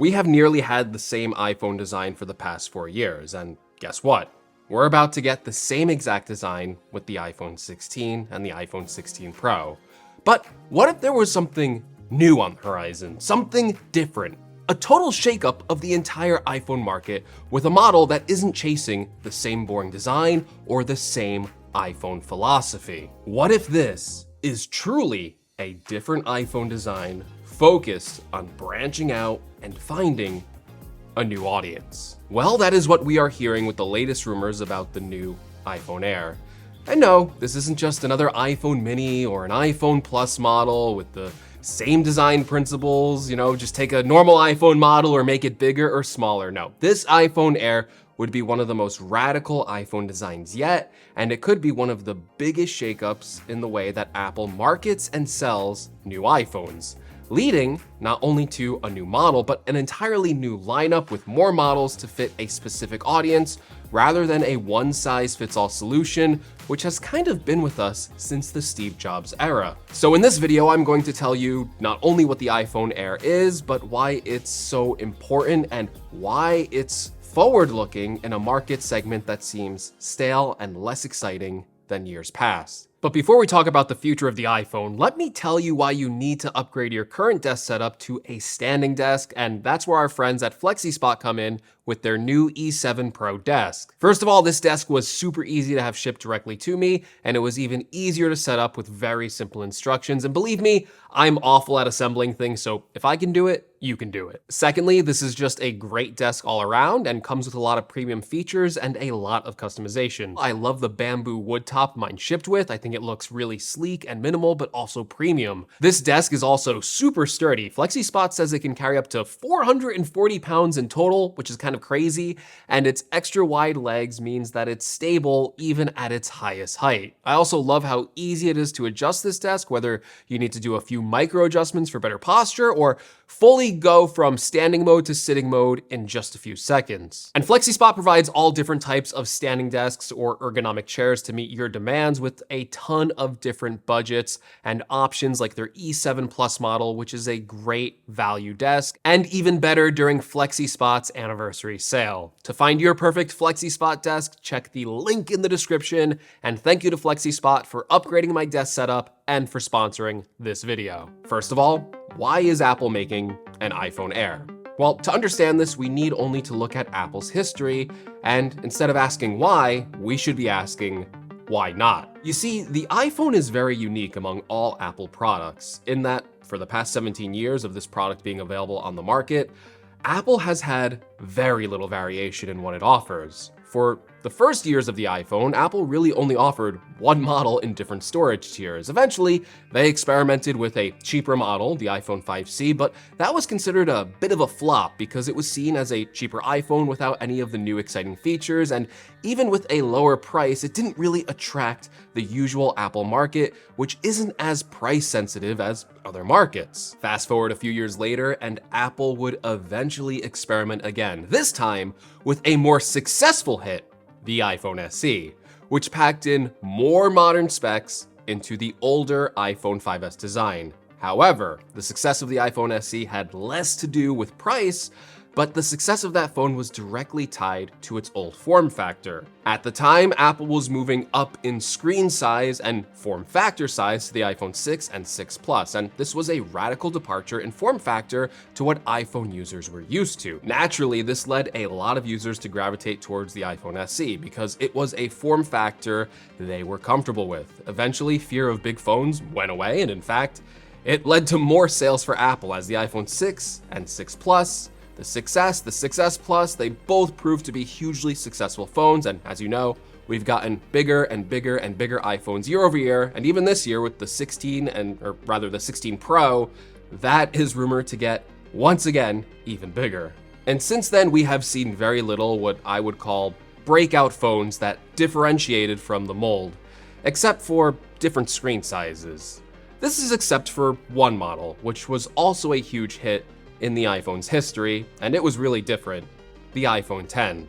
We have nearly had the same iPhone design for the past 4 years, and guess what? We're about to get the same exact design with the iPhone 16 and the iPhone 16 Pro. But what if there was something new on the horizon, something different? A total shakeup of the entire iPhone market with a model that isn't chasing the same boring design or the same iPhone philosophy. What if this is truly a different iPhone design focused on branching out and finding a new audience? Well, that is what we are hearing with the latest rumors about the new iPhone Air. And no, this isn't just another iPhone mini or an iPhone Plus model with the same design principles, just take a normal iPhone model or make it bigger or smaller. No, this iPhone Air would be one of the most radical iPhone designs yet, and it could be one of the biggest shakeups in the way that Apple markets and sells new iPhones, leading not only to a new model, but an entirely new lineup with more models to fit a specific audience rather than a one-size-fits-all solution, which has kind of been with us since the Steve Jobs era. So in this video, I'm going to tell you not only what the iPhone Air is, but why it's so important and why it's forward-looking in a market segment that seems stale and less exciting than years past. But before we talk about the future of the iPhone, let me tell you why you need to upgrade your current desk setup to a standing desk, and that's where our friends at FlexiSpot come in with their new E7 Pro desk. First of all, this desk was super easy to have shipped directly to me, and it was even easier to set up with very simple instructions. And believe me, I'm awful at assembling things, so if I can do it, you can do it. Secondly, this is just a great desk all around and comes with a lot of premium features and a lot of customization. I love the bamboo wood top mine shipped with. I think it looks really sleek and minimal, but also premium. This desk is also super sturdy. FlexiSpot says it can carry up to 440 pounds in total, which is kind of crazy, and its extra wide legs means that it's stable even at its highest height. I also love how easy it is to adjust this desk, whether you need to do a few micro adjustments for better posture or fully go from standing mode to sitting mode in just a few seconds. And FlexiSpot provides all different types of standing desks or ergonomic chairs to meet your demands with a ton of different budgets and options like their E7 Plus model, which is a great value desk, and even better during FlexiSpot's anniversary sale. To find your perfect FlexiSpot desk, check the link in the description, and thank you to FlexiSpot for upgrading my desk setup and for sponsoring this video. First of all, why is Apple making an iPhone Air? Well, to understand this, we need only to look at Apple's history, and instead of asking why, we should be asking why not? You see, the iPhone is very unique among all Apple products in that for the past 17 years of this product being available on the market, Apple has had very little variation in what it offers. For the first years of the iPhone, Apple really only offered one model in different storage tiers. Eventually, they experimented with a cheaper model, the iPhone 5C, but that was considered a bit of a flop because it was seen as a cheaper iPhone without any of the new exciting features, and even with a lower price, it didn't really attract the usual Apple market, which isn't as price sensitive as other markets. Fast forward a few years later, and Apple would eventually experiment again, this time with a more successful hit, the iPhone SE, which packed in more modern specs into the older iPhone 5S design. However, the success of the iPhone SE had less to do with price, but the success of that phone was directly tied to its old form factor. At the time, Apple was moving up in screen size and form factor size to the iPhone 6 and 6 Plus, and this was a radical departure in form factor to what iPhone users were used to. Naturally, this led a lot of users to gravitate towards the iPhone SE because it was a form factor they were comfortable with. Eventually, fear of big phones went away, and in fact, it led to more sales for Apple as the iPhone 6 and 6 Plus, the 6S, the 6S Plus, they both proved to be hugely successful phones, and as you know, we've gotten bigger and bigger and bigger iPhones year over year, and even this year with the 16 or rather the 16 Pro, that is rumored to get, once again, even bigger. And since then, we have seen very little what I would call breakout phones that differentiated from the mold, except for different screen sizes. This is except for one model, which was also a huge hit in the iPhone's history, and it was really different, the iPhone X.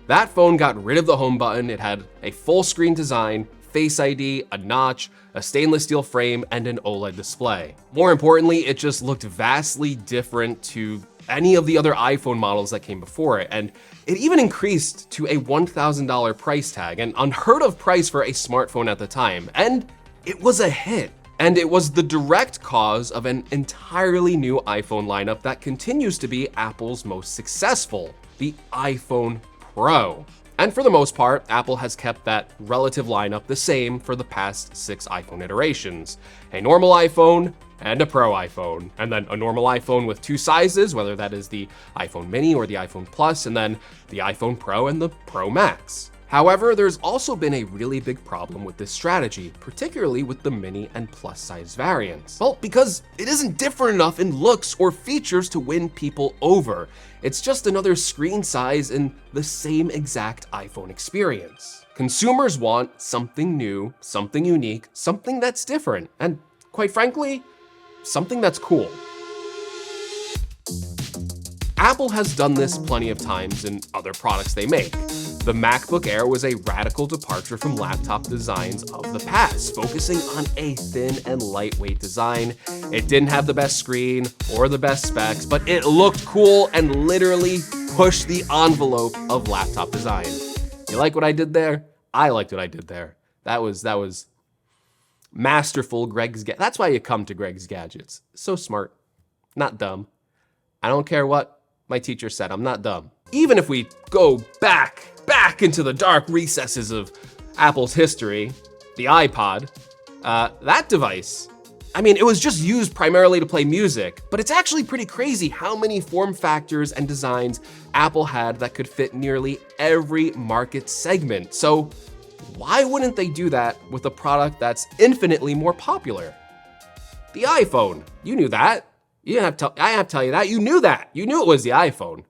That phone got rid of the home button. It had a full screen design, Face ID, a notch, a stainless steel frame, and an OLED display. More importantly, it just looked vastly different to any of the other iPhone models that came before it, and it even increased to a $1,000 price tag, an unheard of price for a smartphone at the time, and it was a hit. And it was the direct cause of an entirely new iPhone lineup that continues to be Apple's most successful, the iPhone Pro. And for the most part, Apple has kept that relative lineup the same for the past 6 iPhone iterations. A normal iPhone and a Pro iPhone, and then a normal iPhone with 2 sizes, whether that is the iPhone mini or the iPhone Plus, and then the iPhone Pro and the Pro Max. However, there's also been a really big problem with this strategy, particularly with the mini and plus size variants. Well, because it isn't different enough in looks or features to win people over. It's just another screen size in the same exact iPhone experience. Consumers want something new, something unique, something that's different, and quite frankly, something that's cool. Apple has done this plenty of times in other products they make. The MacBook Air was a radical departure from laptop designs of the past, focusing on a thin and lightweight design. It didn't have the best screen or the best specs, but it looked cool and literally pushed the envelope of laptop design. You like what I did there? I liked what I did there. That was masterful. That's why you come to Greg's Gadgets. So smart, not dumb. I don't care what my teacher said, I'm not dumb. Even if we go back into the dark recesses of Apple's history, the iPod, that device, I mean, it was just used primarily to play music, but it's actually pretty crazy how many form factors and designs Apple had that could fit nearly every market segment. So why wouldn't they do that with a product that's infinitely more popular? The iPhone, you knew that. I have to tell you that. You knew that. You knew it was the iPhone.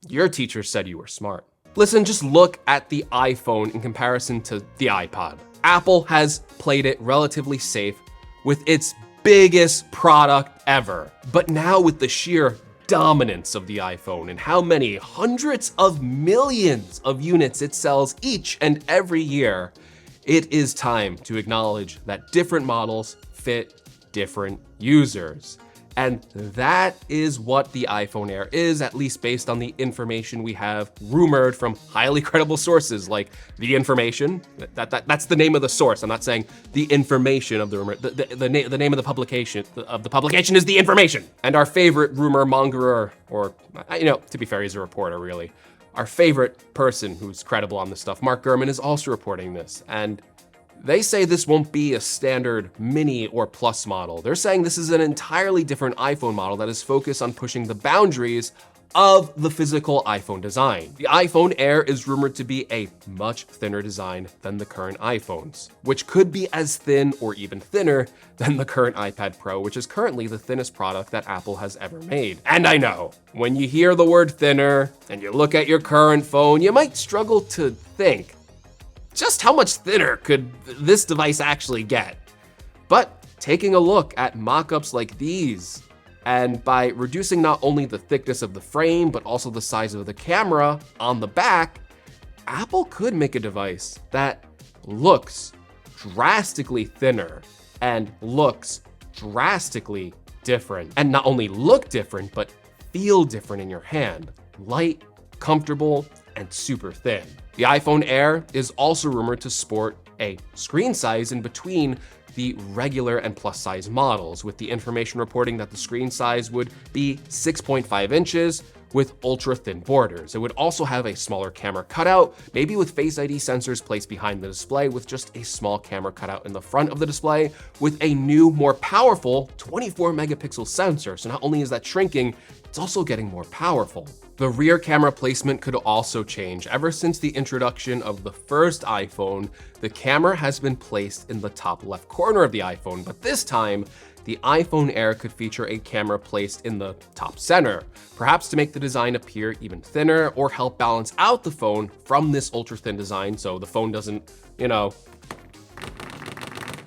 Your teacher said you were smart. Listen, just look at the iPhone in comparison to the iPod. Apple has played it relatively safe with its biggest product ever. But now with the sheer dominance of the iPhone and how many hundreds of millions of units it sells each and every year, it is time to acknowledge that different models fit different users. And that is what the iPhone Air is, at least based on the information we have rumored from highly credible sources like The Information. That's the name of the source. I'm not saying the information of the rumor. The name of the publication is The Information. And our favorite rumor mongerer, or to be fair, he's a reporter really. Our favorite person who's credible on this stuff, Mark Gurman, is also reporting this. And they say this won't be a standard mini or plus model. They're saying this is an entirely different iPhone model that is focused on pushing the boundaries of the physical iPhone design. The iPhone Air is rumored to be a much thinner design than the current iPhones, which could be as thin or even thinner than the current iPad Pro, which is currently the thinnest product that Apple has ever made. And I know, when you hear the word thinner and you look at your current phone, you might struggle to think, just how much thinner could this device actually get? But taking a look at mock-ups like these, and by reducing not only the thickness of the frame, but also the size of the camera on the back, Apple could make a device that looks drastically thinner and looks drastically different. And not only look different, but feel different in your hand. Light, comfortable, and super thin. The iPhone Air is also rumored to sport a screen size in between the regular and plus size models, with the information reporting that the screen size would be 6.5 inches with ultra thin borders. It would also have a smaller camera cutout, maybe with Face ID sensors placed behind the display, with just a small camera cutout in the front of the display, with a new, more powerful 24 megapixel sensor. So not only is that shrinking, it's also getting more powerful. The rear camera placement could also change. Ever since the introduction of the first iPhone, the camera has been placed in the top left corner of the iPhone, but this time, the iPhone Air could feature a camera placed in the top center, perhaps to make the design appear even thinner or help balance out the phone from this ultra-thin design so the phone doesn't,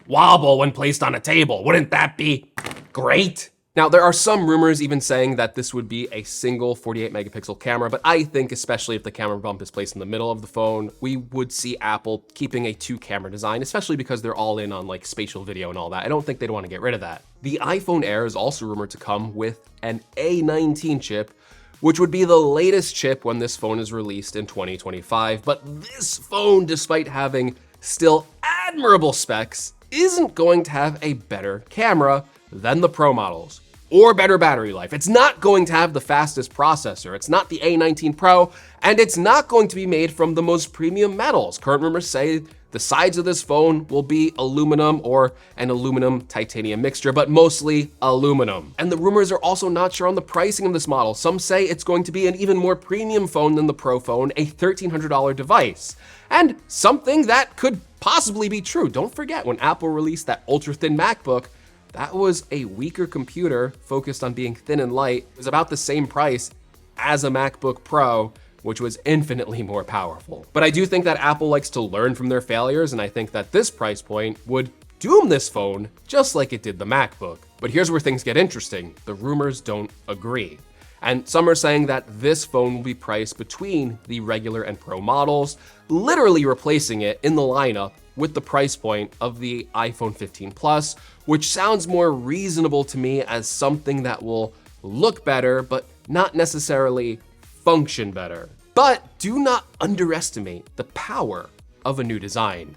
wobble when placed on a table. Wouldn't that be great? Now, there are some rumors even saying that this would be a single 48 megapixel camera, but I think especially if the camera bump is placed in the middle of the phone, we would see Apple keeping a 2-camera design, especially because they're all in on like spatial video and all that. I don't think they'd want to get rid of that. The iPhone Air is also rumored to come with an A19 chip, which would be the latest chip when this phone is released in 2025. But this phone, despite having still admirable specs, isn't going to have a better camera than the Pro models, or better battery life. It's not going to have the fastest processor. It's not the A19 Pro, and it's not going to be made from the most premium metals. Current rumors say the sides of this phone will be aluminum or an aluminum titanium mixture, but mostly aluminum. And the rumors are also not sure on the pricing of this model. Some say it's going to be an even more premium phone than the Pro phone, a $1,300 device. And something that could possibly be true. Don't forget, when Apple released that ultra-thin MacBook, that was a weaker computer focused on being thin and light. It was about the same price as a MacBook Pro, which was infinitely more powerful. But I do think that Apple likes to learn from their failures, and I think that this price point would doom this phone just like it did the MacBook. But here's where things get interesting. The rumors don't agree. And some are saying that this phone will be priced between the regular and Pro models, literally replacing it in the lineup with the price point of the iPhone 15 Plus, which sounds more reasonable to me as something that will look better, but not necessarily function better. But do not underestimate the power of a new design.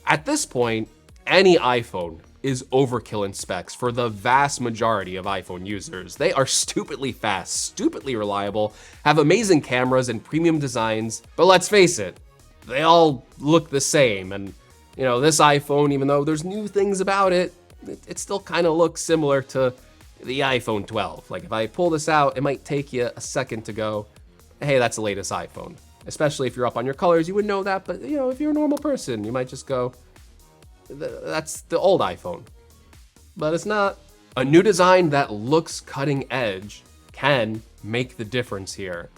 At this point, any iPhone is overkill in specs for the vast majority of iPhone users. They are stupidly fast, stupidly reliable, have amazing cameras and premium designs, but let's face it, they all look the same. And you know, this iPhone, even though there's new things about it, it still kind of looks similar to the iPhone 12. Like if I pull this out, it might take you a second to go, hey, that's the latest iPhone. Especially if you're up on your colors, you would know that, but you know, if you're a normal person, you might just go, that's the old iPhone. But it's not. A new design that looks cutting edge can make the difference here.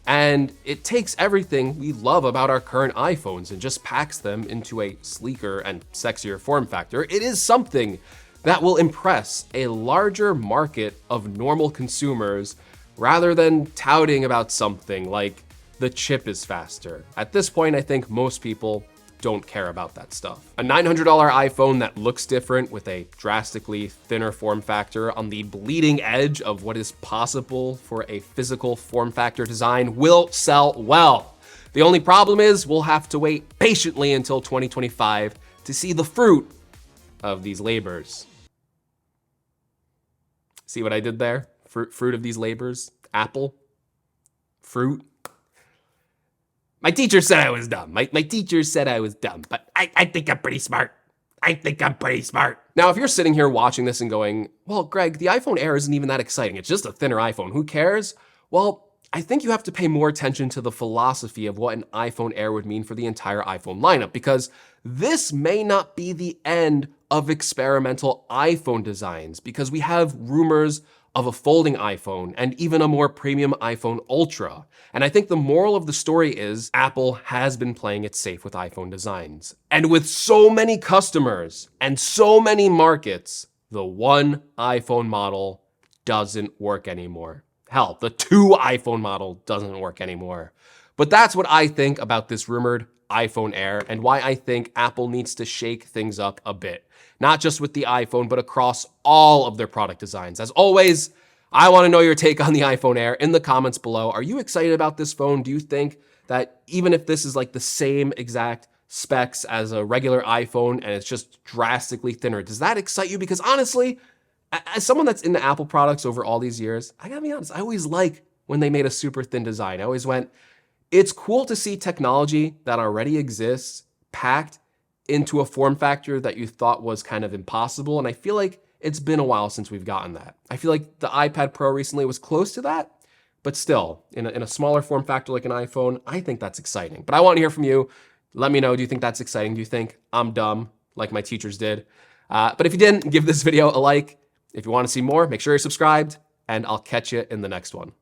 And it takes everything we love about our current iPhones and just packs them into a sleeker and sexier form factor. It is something that will impress a larger market of normal consumers rather than touting about something like the chip is faster. At this point, I think most people don't care about that stuff. A $900 iPhone that looks different with a drastically thinner form factor on the bleeding edge of what is possible for a physical form factor design will sell well. The only problem is we'll have to wait patiently until 2025 to see the fruit of these labors. See what I did there? Fruit of these labors? Apple? Fruit? My teacher said I was dumb. My teacher said I was dumb, but I think I'm pretty smart. I think I'm pretty smart. Now, if you're sitting here watching this and going, well, Greg, the iPhone Air isn't even that exciting. It's just a thinner iPhone. Who cares? Well, I think you have to pay more attention to the philosophy of what an iPhone Air would mean for the entire iPhone lineup, because this may not be the end of experimental iPhone designs, because we have rumors of a folding iPhone and even a more premium iPhone Ultra. And I think the moral of the story is Apple has been playing it safe with iPhone designs. And with so many customers and so many markets, the one iPhone model doesn't work anymore. Hell, the 2 iPhone model doesn't work anymore. But that's what I think about this rumored iPhone Air and why I think Apple needs to shake things up a bit. Not just with the iPhone, but across all of their product designs. As always, I want to know your take on the iPhone Air in the comments below. Are you excited about this phone? Do you think that even if this is like the same exact specs as a regular iPhone and it's just drastically thinner, does that excite you? Because honestly, as someone that's into Apple products over all these years, I gotta be honest, I always like when they made a super thin design. I always went, it's cool to see technology that already exists packed into a form factor that you thought was kind of impossible. And I feel like it's been a while since we've gotten that. I feel like the iPad Pro recently was close to that, but still, in a smaller form factor like an iPhone, I think that's exciting. But I want to hear from you. Let me know, do you think that's exciting? Do you think I'm dumb like my teachers did? But if you didn't, give this video a like. If you want to see more, make sure you're subscribed, and I'll catch you in the next one.